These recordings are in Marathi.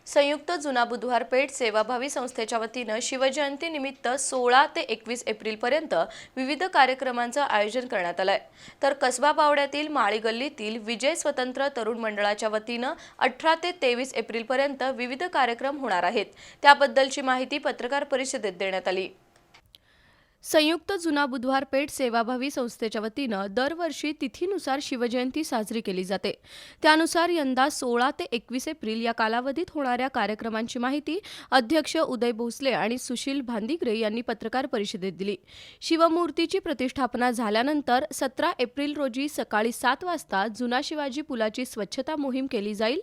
संयुक्त जुना बुधवार पेठ सेवाभावी संस्थेच्या वतीनं शिवजयंती निमित्त 16 ते 21 एप्रिलपर्यंत विविध कार्यक्रमांचं आयोजन करण्यात आलंय। तर कसबा पावड्यातील माळी गल्लीतील विजय स्वतंत्र तरुण मंडळाच्या वतीनं 18 ते 23 एप्रिलपर्यंत विविध कार्यक्रम होणार आहेत। त्याबद्दलची माहिती पत्रकार परिषदेत देण्यात आली। संयुक्त जुना बुधवार पेठ सेवाभावी संस्थेच्या वतीनं दरवर्षी तिथीनुसार शिवजयंती साजरी केली जाते। त्यानुसार यंदा 16 ते 21 एप्रिल या कालावधीत होणाऱ्या कार्यक्रमांची माहिती अध्यक्ष उदय भोसले आणि सुशील भांदिगरे यांनी पत्रकार परिषदेत दिली। शिवमूर्तीची प्रतिष्ठापना झाल्यानंतर 17 एप्रिल रोजी सकाळी 7 वाजता जुना शिवाजी पुलाची स्वच्छता मोहीम केली जाईल।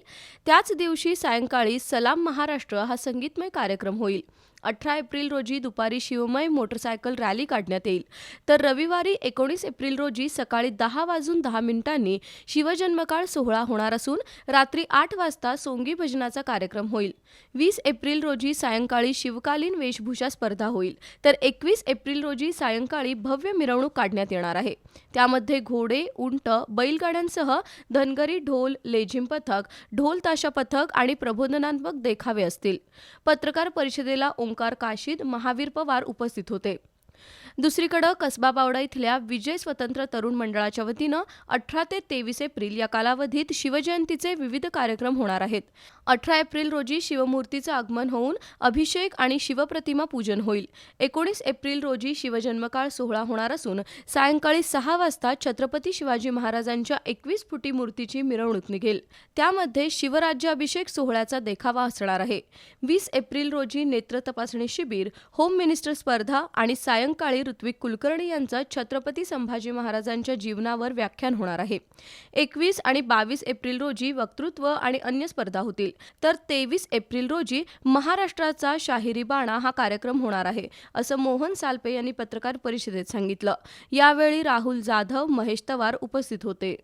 त्याच दिवशी सायंकाळी सलाम महाराष्ट्र हा संगीतमय कार्यक्रम होईल। 18 एप्रिल रोजी दुपारी शिवमय मोटरसायकल रॅली काढण्यात येईल। तर रविवारी 19 एप्रिल रोजी सकाळी 10:10 शिवजन्मकाळ सोहळा होणार असून रात्री 8 वाजता सोंगी भजनाचा कार्यक्रम होईल। 20 एप्रिल रोजी सायंकाळी शिवकालीन वेशभूषा स्पर्धा होईल। तर 21 एप्रिल रोजी सायंकाळी भव्य मिरवणूक काढण्यात येणार आहे। त्यामध्ये घोडे, उंट, बैलगाड्यांसह धनगरी ढोल, लेझिम पथक, ढोल ताशा पथक आणि प्रबोधनात्मक देखावे असतील। पत्रकार परिषदेला ओंकार काशीद, महावीर पवार उपस्थित होते। दुसरीकडे कसबा पावडा इथल्या विजय स्वतंत्र तरुण मंडळाच्या वतीनं 18 ते 23 एप्रिल या कालावधीत शिवजयंतीचे विविध कार्यक्रम होणार आहेत। 18 एप्रिल रोजी शिवमूर्तीचं आगमन होऊन अभिषेक आणि शिवप्रतिमा पूजन होईल। 19 एप्रिल रोजी शिवजन्मकाळ सोहळा होणार असून सायंकाळी 6 वाजता छत्रपती शिवाजी महाराजांच्या 21 फुटी मूर्तीची मिरवणूक निघेल। त्यामध्ये शिवराज्याभिषेक सोहळ्याचा देखावा असणार आहे। 20 एप्रिल रोजी नेत्र तपासणी शिबिर, होम मिनिस्टर स्पर्धा आणि सायंकाळी ऋत्विक कुलकर्णी यांचं छत्रपती संभाजी महाराजांच्या जीवनावर व्याख्यान होणार आहे। 21 आणि 22 एप्रिल रोजी वक्तृत्व आणि अन्य स्पर्धा होतील। तर 23 एप्रिल रोजी महाराष्ट्राचा शाहिरी बाणा हा कार्यक्रम होणार आहे, असं मोहन सालपे यांनी पत्रकार परिषदेत सांगितलं। यावेळी राहुल जाधव, महेश तवार उपस्थित होते।